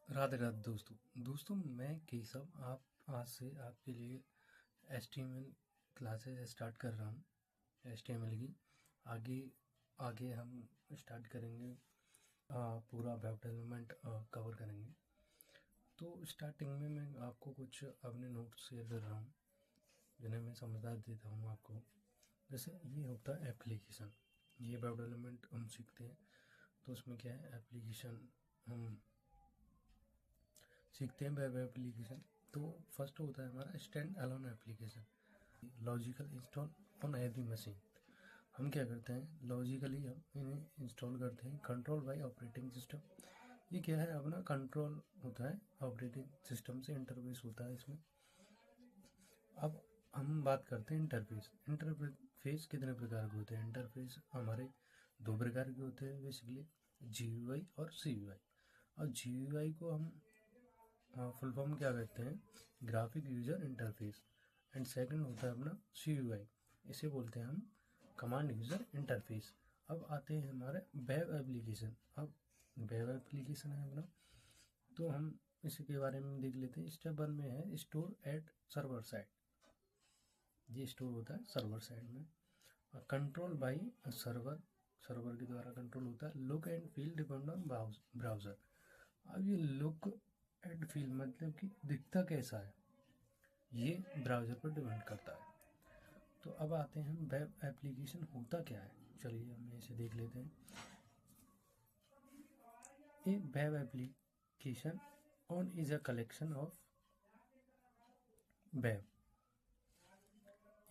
राधे राधे दोस्तों मैं केशव आप आज से आपके लिए HTML क्लासेस स्टार्ट कर रहा हूँ। HTML की आगे आगे हम स्टार्ट करेंगे, पूरा वेब डेवलपमेंट कवर करेंगे। तो स्टार्टिंग में मैं आपको कुछ अपने नोट्स शेयर कर रहा हूँ जिन्हें मैं समझा देता हूँ आपको। जैसे ये होता है एप्लीकेशन, ये वेब डेवलपमेंट हम सीखते हैं तो उसमें क्या है, एप्लीकेशन हम सीखते हैं। वेब एप्लीकेशन तो फर्स्ट होता है हमारा stand alone application, logical install on every machine. हम क्या करते हैं, लॉजिकली हम इन्हें इंस्टॉल करते हैं कंट्रोल बाय ऑपरेटिंग सिस्टम। ये क्या है, अपना कंट्रोल होता है ऑपरेटिंग सिस्टम से, इंटरफेस होता है इसमें। अब हम बात करते हैं इंटरफेस। इंटरफेस कितने प्रकार के होते हैं? इंटरफेस हमारे दो प्रकार के होते हैं बेसिकली, GUI और CUI। और GUI को हम फुल फॉर्म क्या कहते हैं, graphic user interface. And second होता है अपना CUI, इसे बोलते हैं हम कमांड यूजर इंटरफेस। अब आते हैं हमारे वेब एप्लीकेशन। अब वेब एप्लीकेशन है अपना, तो हम इसके बारे में देख लेते हैं। स्टेप 1 में है स्टोर एट सर्वर साइड, ये स्टोर होता है सर्वर साइड में। और कंट्रोल बाई सर्वर, सर्वर के द्वारा कंट्रोल होता है। Look and feel depend on browser. अब ये लुक एंड फील मतलब कि दिखता कैसा है, ये ब्राउज़र पर डिपेंड करता है। तो अब आते हैं हम वेब एप्लीकेशन होता क्या है, चलिए हम इसे देख लेते हैं। A web application on is a collection of web.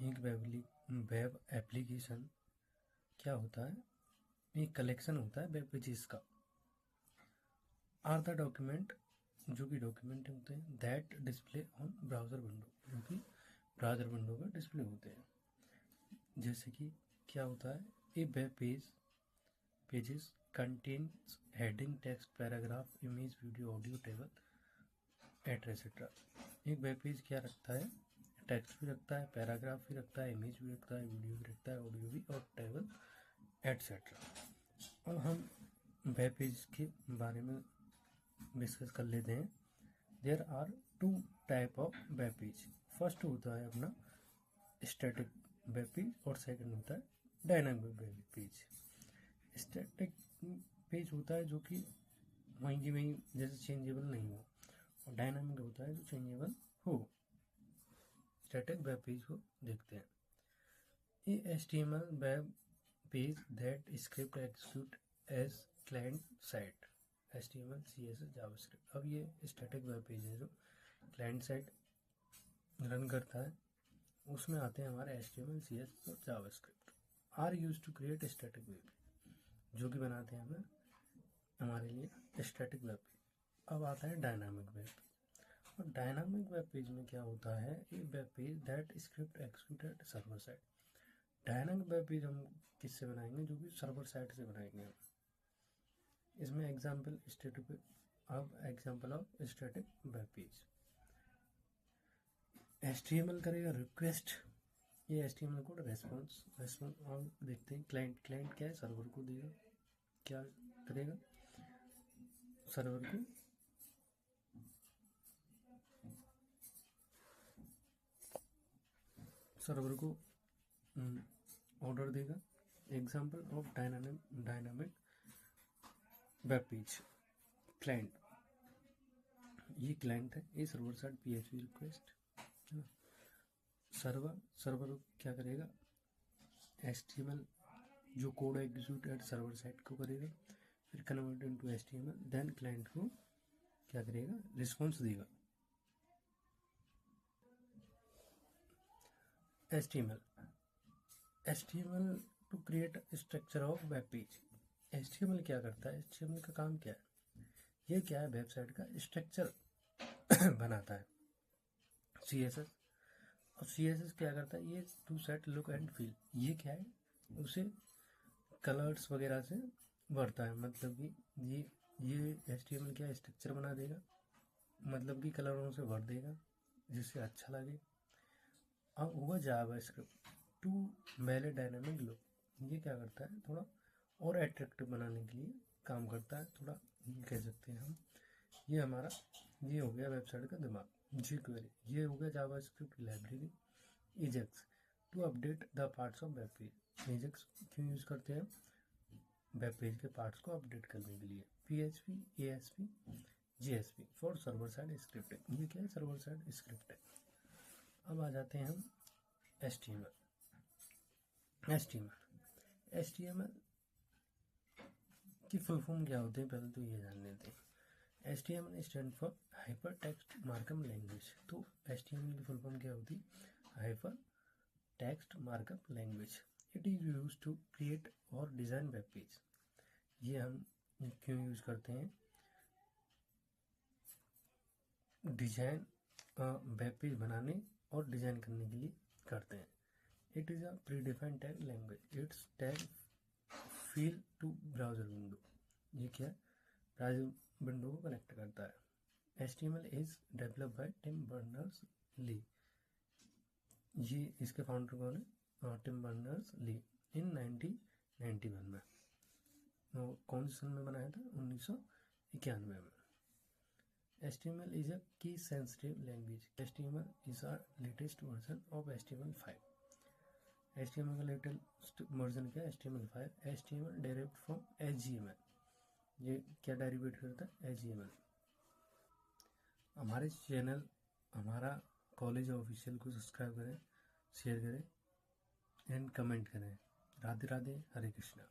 एक वेब एप्लीकेशन क्या होता है, एक कलेक्शन होता है वेब पेजेस का। आर द डॉक्यूमेंट, जो कि डॉक्यूमेंट होते हैं, that display on browser window, जो कि ब्राउज़र विंडो पर डिस्प्ले होते हैं। जैसे कि क्या होता है, a web pages contents heading, text, paragraph, image, video, audio, table, etcetera. एक वेब पेज क्या रखता है, टेक्स्ट भी रखता है, पैराग्राफ भी रखता है, इमेज भी रखता है, वीडियो भी रखता है, ऑडियो भी, और टेबल, एट्सेट्रा। अब हम वेब पेज के बारे में डिस्कस कर लेते हैं। There are two type of web page. First होता है अपना स्टैटिक वेब पेज और सेकंड होता है dynamic web page. Static page होता है जो कि वहीं की वहीं जैसे चेंजेबल नहीं हो, और डायनामिक होता है जो चेंजेबल हो। स्टैटिक वेब पेज को देखते हैं। ये HTML web page that script execute as client side, HTML CSS JavaScript. अब ये स्टैटिक वेब पेज है जो क्लाइंट साइड रन करता है, उसमें आते हैं हमारे HTML CSS और JavaScript. Are use to create static web, जो कि बनाते हैं हमें हमारे लिए स्टैटिक वेब पेज। अब आता है डायनामिक वेब पेज। और डायनामिक वेब पेज में क्या होता है, ये web page that script executed server side. Dynamic web page हम किससे बनाएंगे, जो कि सर्वर साइड से बनाएंगे हम। इसमें एग्जाम्पल स्टैटिक, अब example of static web page. HTML करेगा रिक्वेस्ट, ये HTML कोड रेस्पॉन्स हम देखते हैं। क्लाइंट क्या है, सर्वर को देगा, क्या करेगा, सर्वर को ऑर्डर देगा। Example of dynamic web page. Client, ये क्लाइंट है, ये server side PHP request. Server क्या करेगा, HTML जो code execute at server side को करेगा, फिर convert into HTML, then client को क्या करेगा, रिस्पॉन्स देगा। HTML to create structure of web page. HTML क्या करता है, HTML का काम क्या है, ये क्या है, वेबसाइट का स्ट्रक्चर बनाता है। CSS, और CSS क्या करता है, ये to set look and feel, ये क्या है, उसे कलर्स वगैरह से भरता है। मतलब कि ये HTML क्या स्ट्रक्चर बना देगा, मतलब कि कलरों से भर देगा जिससे अच्छा लगे। अब हुआ जावास्क्रिप्ट टू मेले डायनामिक लुक, ये क्या करता है, थोड़ा और एट्रैक्टिव बनाने के लिए काम करता है। थोड़ा कह सकते हैं हम ये हमारा ये हो गया वेबसाइट का दिमाग। jQuery ये हो गया JavaScript library. AJAX to update the parts of web page. AJAX क्यों यूज़ करते हैं? वेब पेज के पार्ट्स को अपडेट करने के लिए। PHP, ASP, JSP for server side scripting. ये क्या है? सर्वर साइड स्क्रिप्ट है। अब आ जाते हैं हम HTML। HTML की फुल फॉर्म क्या होती है, पहले तो ये जान लेते हैं। HTML stand for hypertext markup language. तो HTML की फुल फॉर्म क्या होती है? Hypertext markup language. It is use to create और डिज़ाइन वेब पेज। ये हम क्यों यूज़ करते हैं? डिज़ाइन वेब पेज बनाने और डिज़ाइन करने के लिए करते हैं। It is a predefined tag language. Its tag feel to browser window. ये क्या है? ब्राउज़र विंडो को कनेक्ट करता है। HTML is developed by Tim Berners-Lee. ये इसके फाउंडर कौन है? टिम बर्नर्स-ली इन 1991 में। कौन से सन में बनाया था? 1991 में। HTML is a key sensitive language. HTML is a latest version of HTML5. HTML का लेटेस्ट वर्जन क्या है? HTML5. HTML derived from HTML. ये क्या डेरिवेट करता है? HTML। हमारे चैनल, हमारा कॉलेज ऑफिशियल को सब्सक्राइब करें, शेयर करें एंड कमेंट करें। राधे राधे, हरे कृष्णा।